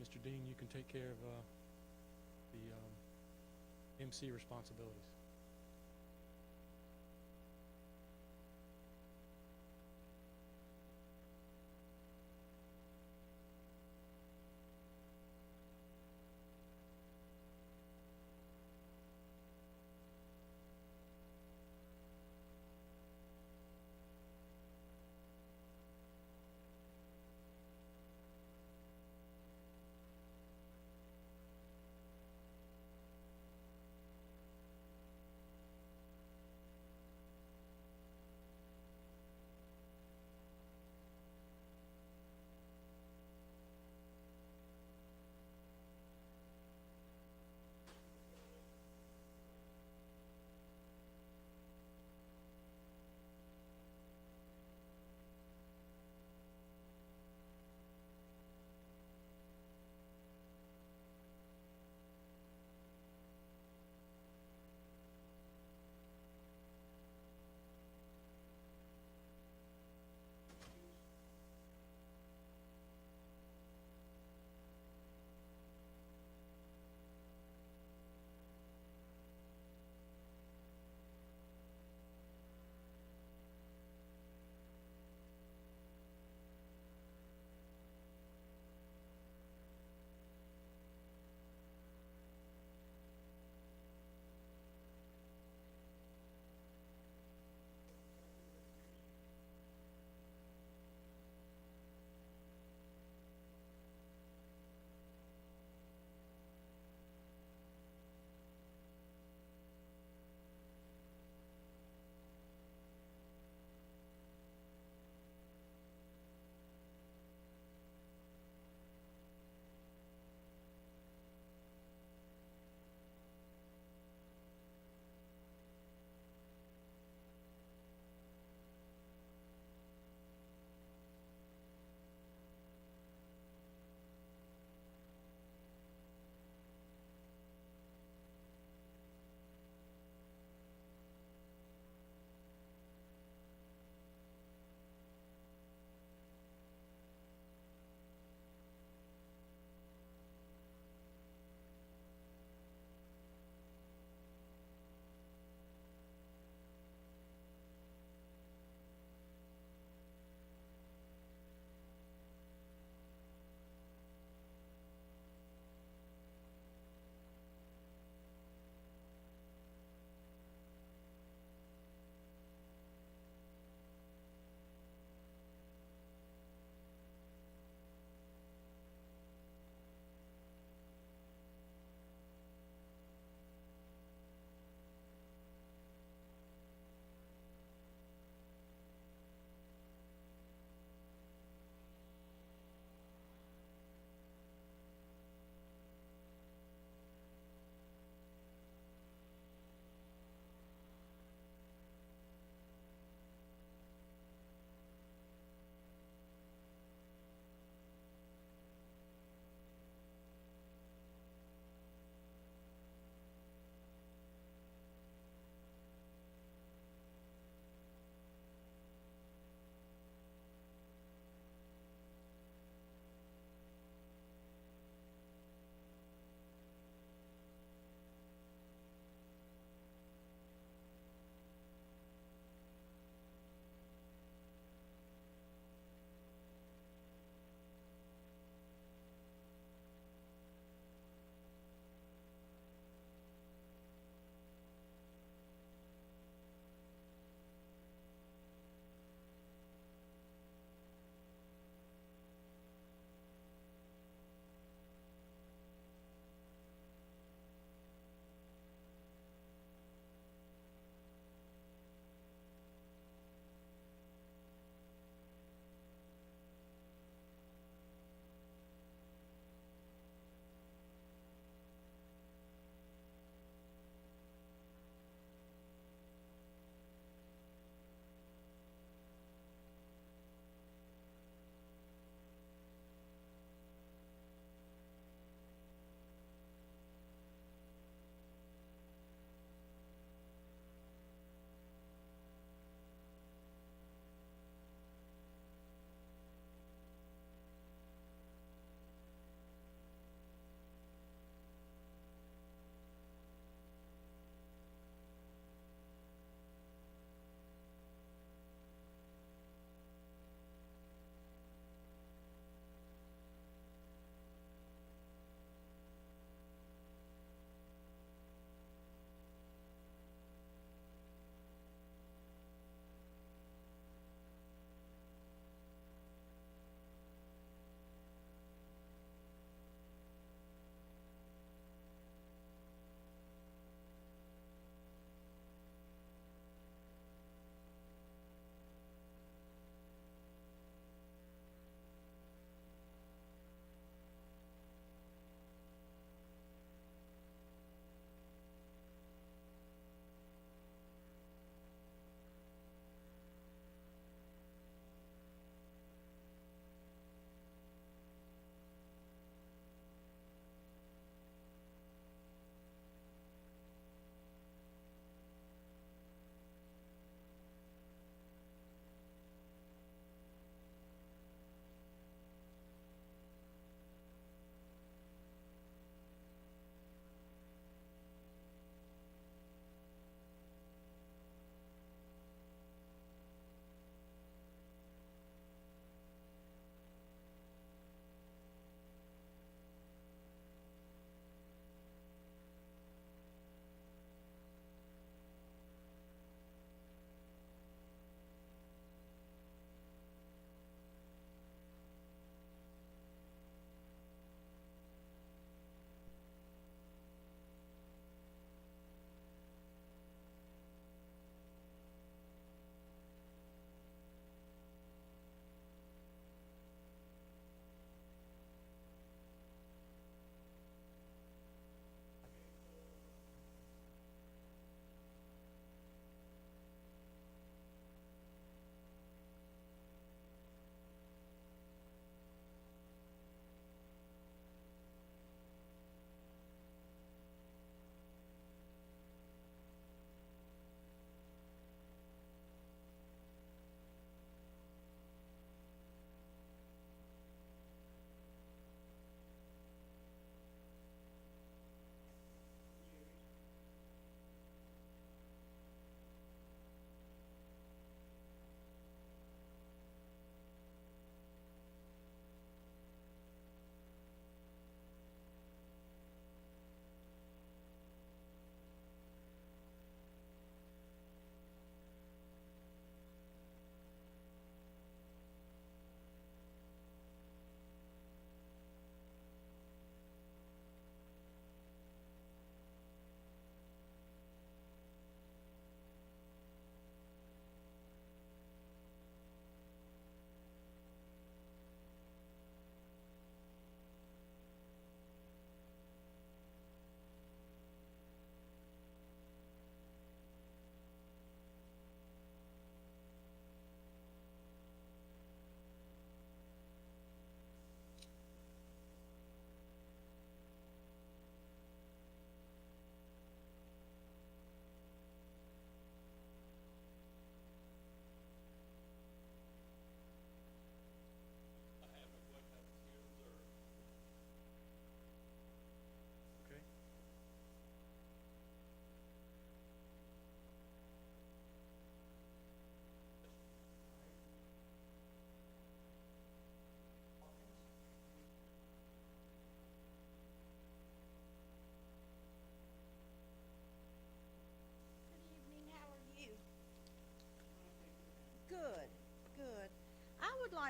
Mr. Dean, you can take care of the MC responsibilities.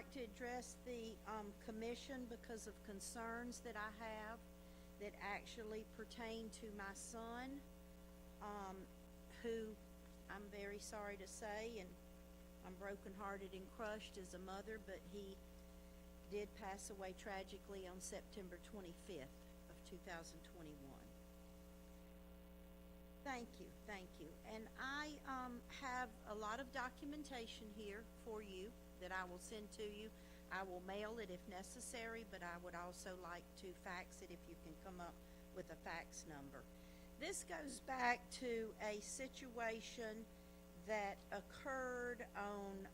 like to address the commission because of concerns that I have that actually pertain to my son, who I'm very sorry to say, and I'm brokenhearted and crushed as a mother, but he did pass away tragically on September 25th of 2021. Thank you. And I have a lot of documentation here for you that I will send to you. I will mail it if necessary, but I would also like to fax it if you can come up with a fax number. This goes back to a situation that occurred on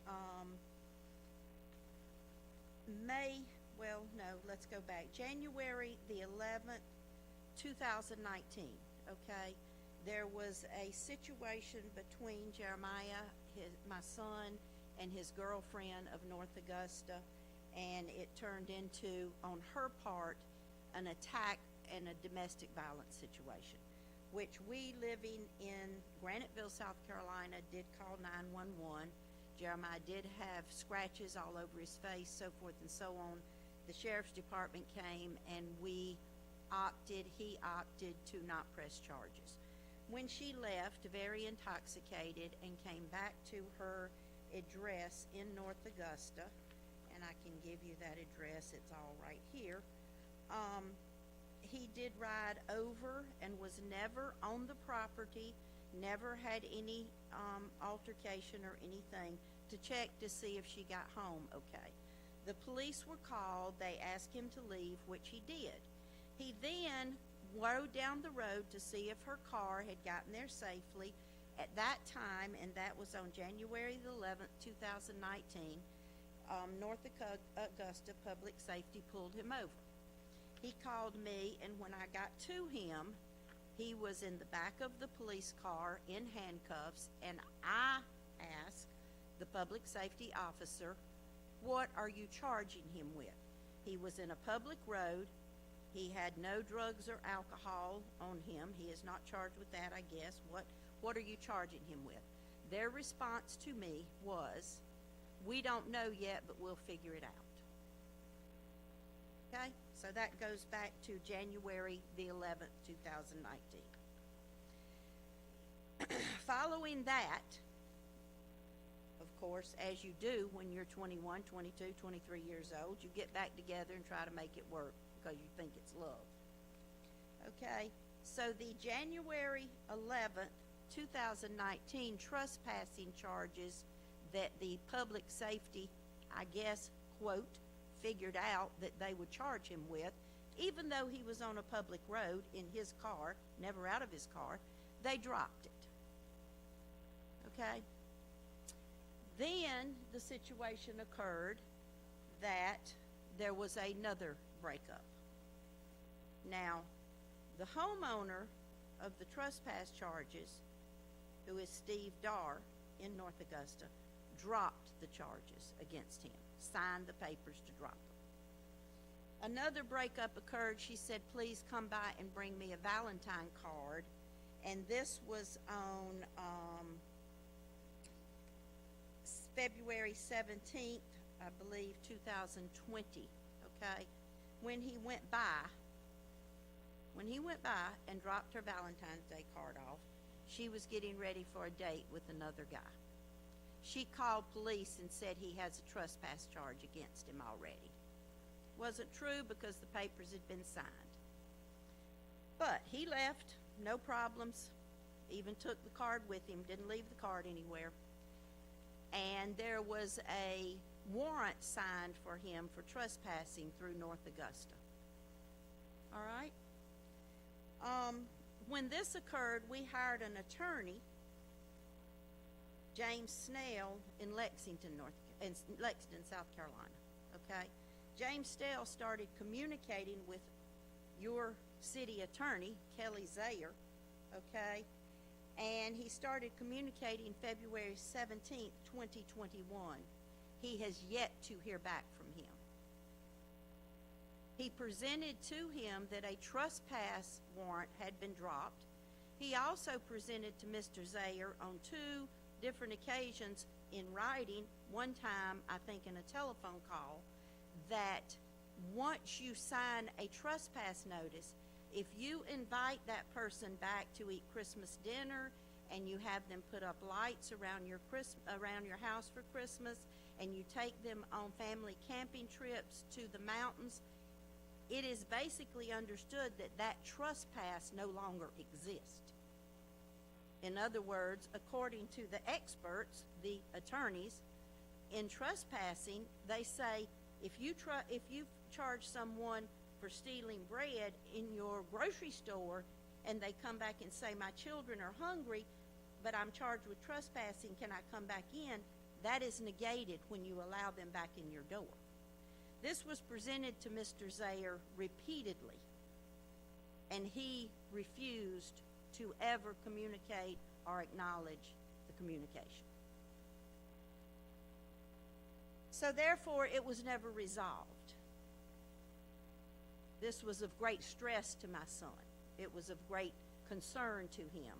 January the 11th, 2019, okay? There was a situation between Jeremiah, my son, and his girlfriend of North Augusta, and it turned into, on her part, an attack and a domestic violence situation, which we, living in Graniteville, South Carolina, did call 911. Jeremiah did have scratches all over his face, so forth and so on. The sheriff's department came, and he opted to not press charges. When she left, very intoxicated, and came back to her address in North Augusta, and I can give you that address, it's all right here, he did ride over and was never on the property, never had any altercation or anything to check to see if she got home okay. The police were called, they asked him to leave, which he did. He then rode down the road to see if her car had gotten there safely. At that time, and that was on January the 11th, 2019, North Augusta Public Safety pulled him over. He called me, and when I got to him, he was in the back of the police car in handcuffs, and I asked the public safety officer, "What are you charging him with?" He was in a public road. He had no drugs or alcohol on him. He is not charged with that, I guess. What are you charging him with? Their response to me was, "We don't know yet, but we'll figure it out." Okay, so that goes back to January the 11th, 2019. Following that, of course, as you do when you're 21, 22, 23 years old, you get back together and try to make it work because you think it's love. Okay, so the January 11th, 2019 trespassing charges that the public safety, I guess, quote, figured out that they would charge him with, even though he was on a public road in his car, never out of his car, they dropped it. Okay? Then the situation occurred that there was another breakup. Now, the homeowner of the trespass charges, who is Steve Darr in North Augusta, dropped the charges against him, signed the papers to drop them. Another breakup occurred. She said, "Please come by and bring me a Valentine card." And this was on February 17th, I believe, 2020, okay? When he went by and dropped her Valentine's Day card off, she was getting ready for a date with another guy. She called police and said he has a trespass charge against him already. Wasn't true because the papers had been signed. But he left, no problems, even took the card with him, didn't leave the card anywhere. And there was a warrant signed for him for trespassing through North Augusta. All right? When this occurred, we hired an attorney, James Snell, in Lexington, South Carolina. Okay? James Snell started communicating with your city attorney, Kelly Zayer, okay? And he started communicating February 17th, 2021. He has yet to hear back from him. He presented to him that a trespass warrant had been dropped. He also presented to Mr. Zayer on 2 different occasions in writing one time, I think in a telephone call, that once you sign a trespass notice, if you invite that person back to eat Christmas dinner and you have them put up lights around your house for Christmas, and you take them on family camping trips to the mountains, it is basically understood that that trespass no longer exists. In other words, according to the experts, the attorneys, in trespassing, they say if you charge someone for stealing bread in your grocery store and they come back and say, my children are hungry, but I'm charged with trespassing, can I come back in? That is negated when you allow them back in your door. This was presented to Mr. Zayer repeatedly, and he refused to ever communicate or acknowledge the communication. So therefore, it was never resolved. This was of great stress to my son. It was of great concern to him.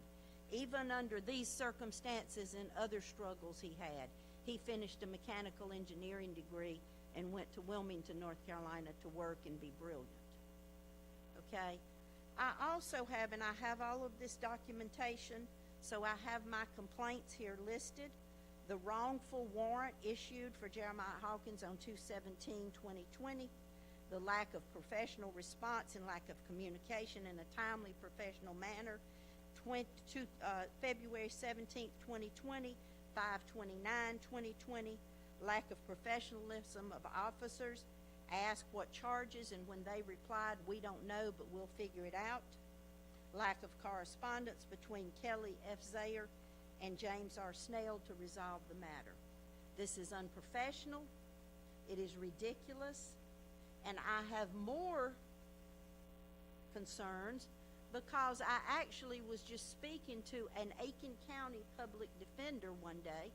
Even under these circumstances and other struggles he had, he finished a mechanical engineering degree and went to Wilmington, North Carolina to work and be brilliant. Okay? I also have, and I have all of this documentation, so I have my complaints here listed. The wrongful warrant issued for Jeremiah Hawkins on 2/17/2020, the lack of professional response and lack of communication in a timely professional manner, February 17th, 2020, 5/29/2020, lack of professionalism of officers, asked what charges, and when they replied, we don't know, but we'll figure it out. Lack of correspondence between Kelly F. Zayer and James R. Snell to resolve the matter. This is unprofessional, it is ridiculous, and I have more concerns because I actually was just speaking to an Aiken County public defender one day,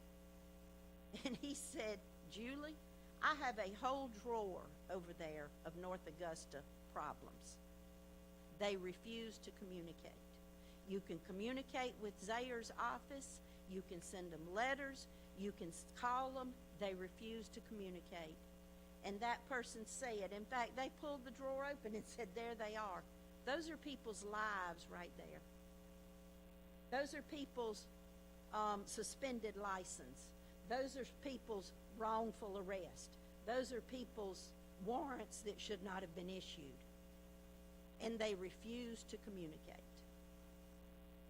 and he said, Julie, I have a whole drawer over there of North Augusta problems. They refuse to communicate. You can communicate with Zayer's office, you can send them letters, you can call them, they refuse to communicate. And that person said, in fact, they pulled the drawer open and said, there they are. Those are people's lives right there. Those are people's suspended license. Those are people's wrongful arrest. Those are people's warrants that should not have been issued. And they refuse to communicate.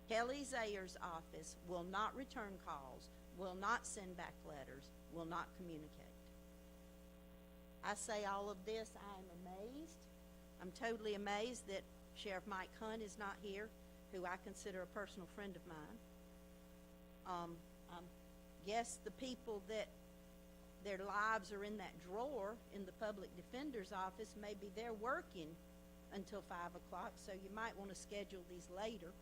Kelly Zayer's office will not return calls, will not send back letters, will not communicate. I say all of this, I am amazed. I'm totally amazed that Sheriff Mike Hunt is not here, who I consider a personal friend of mine. I guess the people that their lives are in that drawer in the public defender's office, maybe they're working until 5 o'clock, so you might want to schedule these later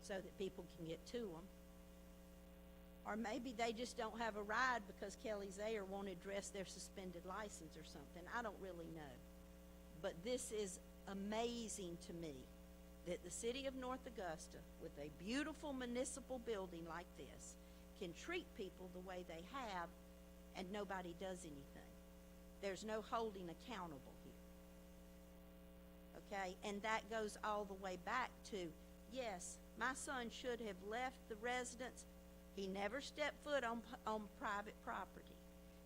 so that people can get to them. Or maybe they just don't have a ride because Kelly Zayer won't address their suspended license or something. I don't really know. But this is amazing to me that the city of North Augusta, with a beautiful municipal building like this, can treat people the way they have and nobody does anything. There's no holding accountable here. Okay? And that goes all the way back to, yes, my son should have left the residence. He never stepped foot on private property.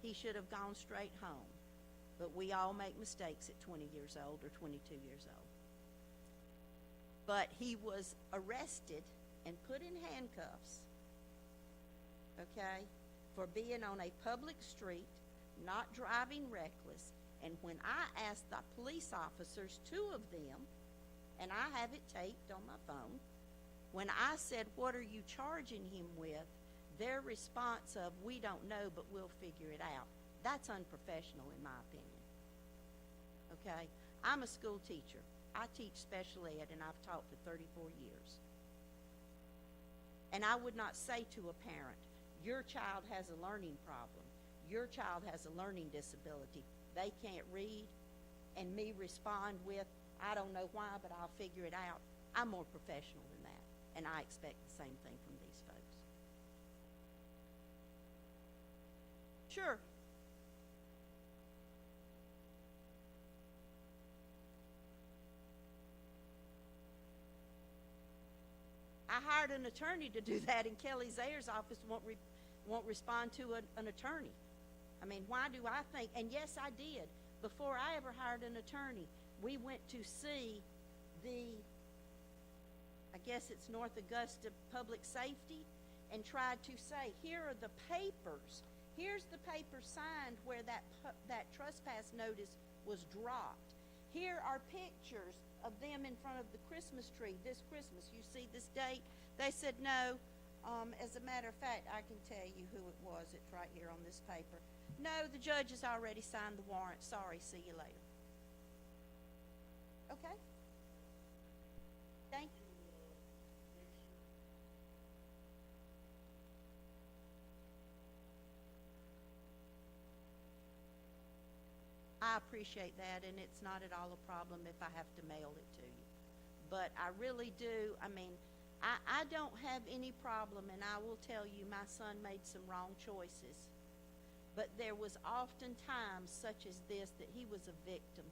He should have gone straight home. But we all make mistakes at 20 years old or 22 years old. But he was arrested and put in handcuffs, okay, for being on a public street, not driving reckless. And when I asked the police officers, 2 of them, and I have it taped on my phone, when I said, what are you charging him with, their response of, we don't know, but we'll figure it out. That's unprofessional in my opinion. Okay? I'm a school teacher. I teach special ed, and I've taught for 34 years. And I would not say to a parent, your child has a learning problem. Your child has a learning disability. They can't read, and me respond with, I don't know why, but I'll figure it out. I'm more professional than that, and I expect the same thing from these folks. Sure. I hired an attorney to do that, and Kelly Zayer's office won't respond to an attorney. I mean, why do I think? And yes, I did. Before I ever hired an attorney, we went to see I guess it's North Augusta Public Safety, and tried to say, here are the papers. Here's the paper signed where that trespass notice was dropped. Here are pictures of them in front of the Christmas tree this Christmas. You see this date? They said no. As a matter of fact, I can tell you who it was. It's right here on this paper. No, the judge has already signed the warrant. Sorry, see you later. Okay? Thank you. I appreciate that, and it's not at all a problem if I have to mail it to you. But I really do, I mean, I don't have any problem, and I will tell you my son made some wrong choices. But there was often times such as this that he was a victim,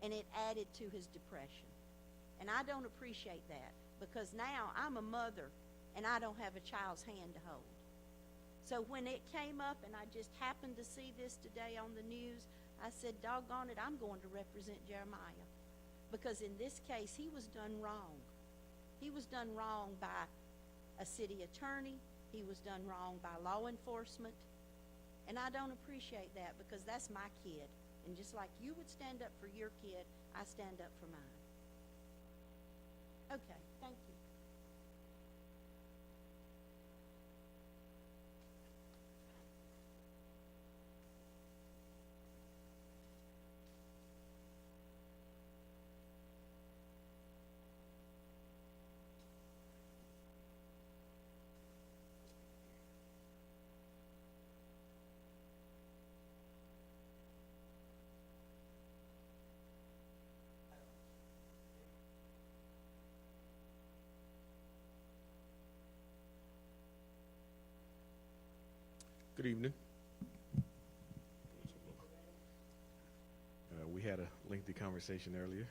and it added to his depression. And I don't appreciate that, because now I'm a mother, and I don't have a child's hand to hold. So when it came up, and I just happened to see this today on the news, I said, doggone it, I'm going to represent Jeremiah. Because in this case, he was done wrong. He was done wrong by a city attorney. He was done wrong by law enforcement. And I don't appreciate that, because that's my kid. And just like you would stand up for your kid, I stand up for mine. Okay, thank you. Good evening. We had a lengthy conversation earlier.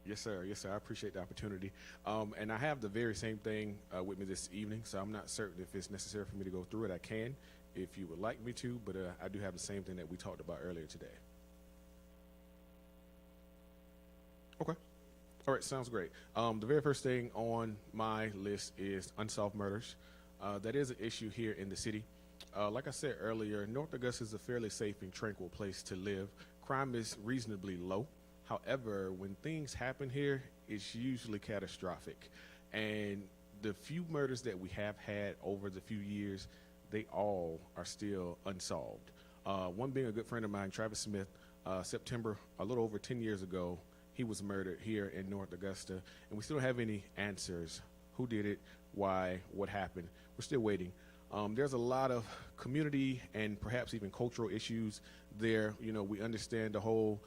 Yes, sir. Yes, sir. I appreciate the opportunity. And I have the very same thing with me this evening, so I'm not certain if it's necessary for me to go through it. I can, if you would like me to, but I do have the same thing that we talked about earlier today. Okay. All right, sounds great. The very first thing on my list is unsolved murders. That is an issue here in the city. Like I said earlier, North Augusta is a fairly safe and tranquil place to live. Crime is reasonably low. However, when things happen here, it's usually catastrophic. And the few murders that we have had over the few years, they all are still unsolved. One being a good friend of mine, Travis Smith, September, a little over 10 years ago, he was murdered here in North Augusta, and we still don't have any answers. Who did it? Why? What happened? We're still waiting. There's a lot of community and perhaps even cultural issues there. You know, we understand the whole,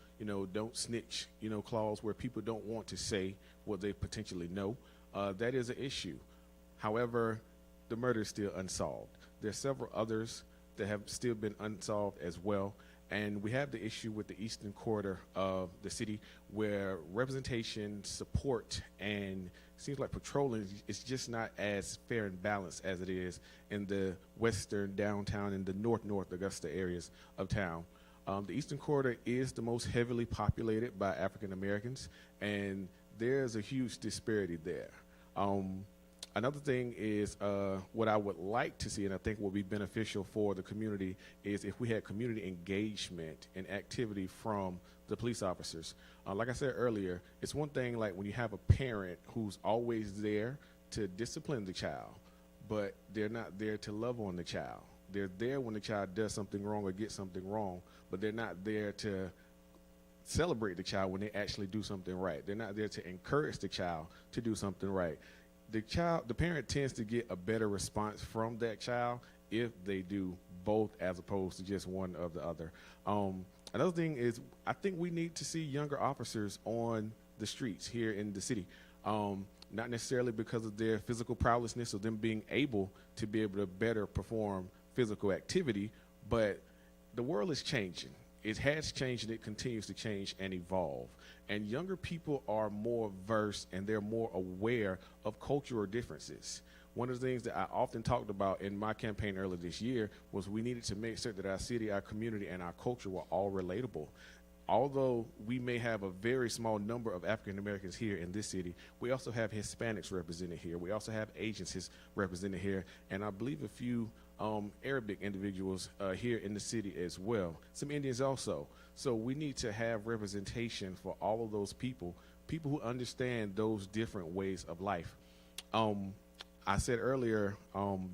don't snitch, clause where people don't want to say what they potentially know. That is an issue. However, the murder is still unsolved. There's several others that have still been unsolved as well. And we have the issue with the eastern quarter of the city where representation, support, and seems like patrolling is just not as fair and balanced as it is in the western downtown and the north Augusta areas of town. The eastern quarter is the most heavily populated by African Americans, and there's a huge disparity there. Another thing is what I would like to see, and I think will be beneficial for the community, is if we had community engagement and activity from the police officers. Like I said earlier, it's one thing like when you have a parent who's always there to discipline the child, but they're not there to love on the child. They're there when the child does something wrong or gets something wrong, but they're not there to celebrate the child when they actually do something right. They're not there to encourage the child to do something right. The parent tends to get a better response from that child if they do both as opposed to just one or the other. Another thing is I think we need to see younger officers on the streets here in the city. not necessarily because of their physical prowessness or them being able to be able to better perform physical activity, but the world is changing. It has changed and it continues to change and evolve. And younger people are more versed and they're more aware of cultural differences. One of the things that I often talked about in my campaign earlier this year was we needed to make certain that our city, our community, and our culture were all relatable. Although we may have a very small number of African Americans here in this city, we also have Hispanics represented here. We also have Asians represented here, and I believe a few Arabic individuals here in the city as well. Some Indians also. So we need to have representation for all of those people who understand those different ways of life. I said earlier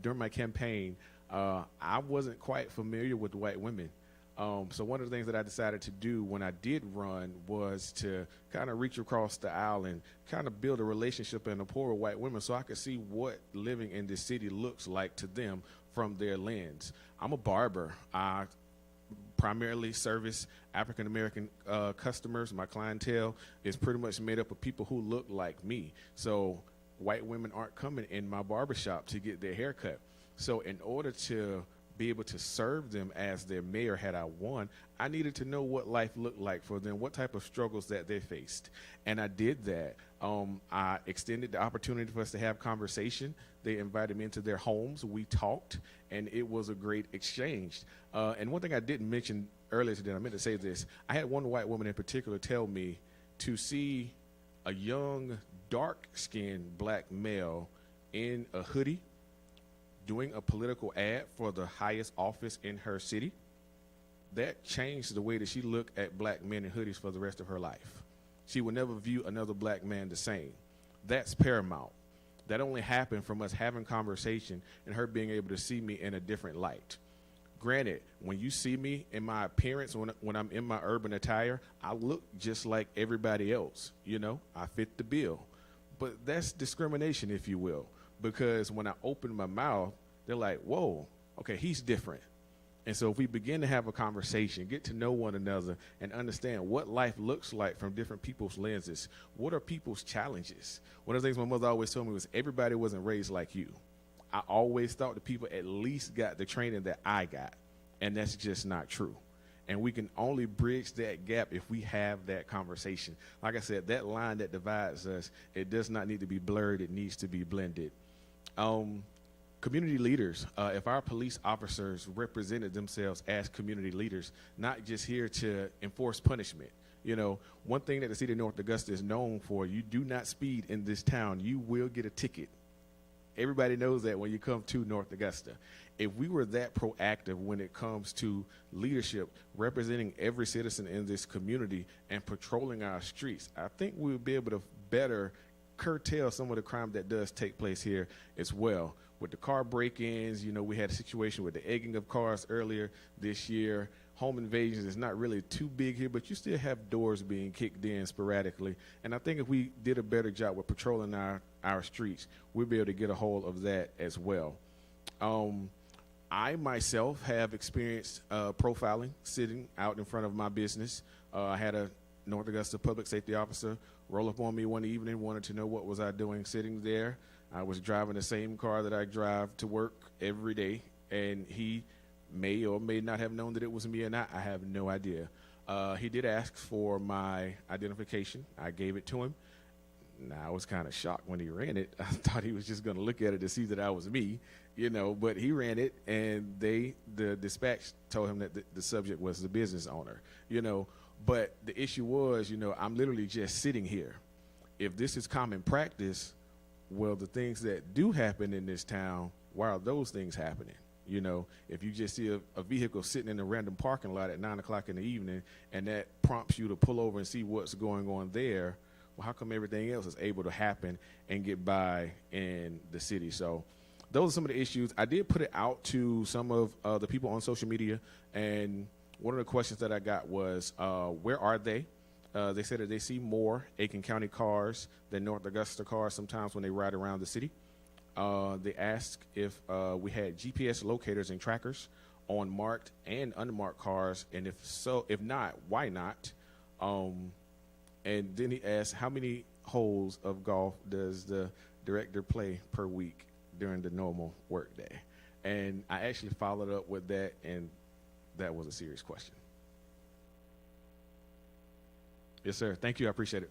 during my campaign, I wasn't quite familiar with white women. So one of the things that I decided to do when I did run was to kind of reach across the aisle and kind of build a relationship and rapport with white women so I could see what living in this city looks like to them from their lens. I'm a barber. I primarily service African American customers. My clientele is pretty much made up of people who look like me. So white women aren't coming in my barbershop to get their hair cut. So in order to be able to serve them as their mayor had I won, I needed to know what life looked like for them, what type of struggles that they faced. And I did that. I extended the opportunity for us to have conversation. They invited me into their homes. We talked, and it was a great exchange. And one thing I didn't mention earlier today, I meant to say this, I had one white woman in particular tell me to see a young, dark-skinned black male in a hoodie doing a political ad for the highest office in her city, that changed the way that she looked at black men in hoodies for the rest of her life. She would never view another black man the same. That's paramount. That only happened from us having conversation and her being able to see me in a different light. Granted, when you see me in my appearance, when I'm in my urban attire, I look just like everybody else. You know, I fit the bill. But that's discrimination, if you will. Because when I open my mouth, they're like, whoa, okay, he's different. And so if we begin to have a conversation, get to know one another, and understand what life looks like from different people's lenses, what are people's challenges? One of the things my mother always told me was everybody wasn't raised like you. I always thought that people at least got the training that I got, and that's just not true. And we can only bridge that gap if we have that conversation. Like I said, that line that divides us, it does not need to be blurred, it needs to be blended. Community leaders, if our police officers represented themselves as community leaders, not just here to enforce punishment. You know, one thing that the city of North Augusta is known for, you do not speed in this town, you will get a ticket. Everybody knows that when you come to North Augusta. If we were that proactive when it comes to leadership, representing every citizen in this community and patrolling our streets, I think we would be able to better curtail some of the crime that does take place here as well. With the car break-ins, you know, we had a situation with the egging of cars earlier this year. Home invasions is not really too big here, but you still have doors being kicked in sporadically. And I think if we did a better job with patrolling our streets, we'd be able to get a hold of that as well. I myself have experienced profiling sitting out in front of my business. I had a North Augusta public safety officer roll up on me one evening, wanted to know what was I doing sitting there. I was driving the same car that I drive to work every day, and he may or may not have known that it was me or not. I have no idea. He did ask for my identification. I gave it to him. Now, I was kind of shocked when he ran it. I thought he was just going to look at it to see that I was me, you know, but he ran it, and the dispatch told him that the subject was the business owner, you know. But the issue was, you know, I'm literally just sitting here. If this is common practice, well, the things that do happen in this town, why are those things happening? You know, if you just see a vehicle sitting in a random parking lot at 9 o'clock in the evening, and that prompts you to pull over and see what's going on there, well, how come everything else is able to happen and get by in the city? So those are some of the issues. I did put it out to some of the people on social media, and one of the questions that I got was, where are they? They said that they see more Aiken County cars than North Augusta cars sometimes when they ride around the city. They asked if we had GPS locators and trackers on marked and unmarked cars, and if so, if not, why not? And then he asked how many holes of golf does the director play per week during the normal work day? And I actually followed up with that, and that was a serious question. Yes, sir. Thank you. I appreciate it.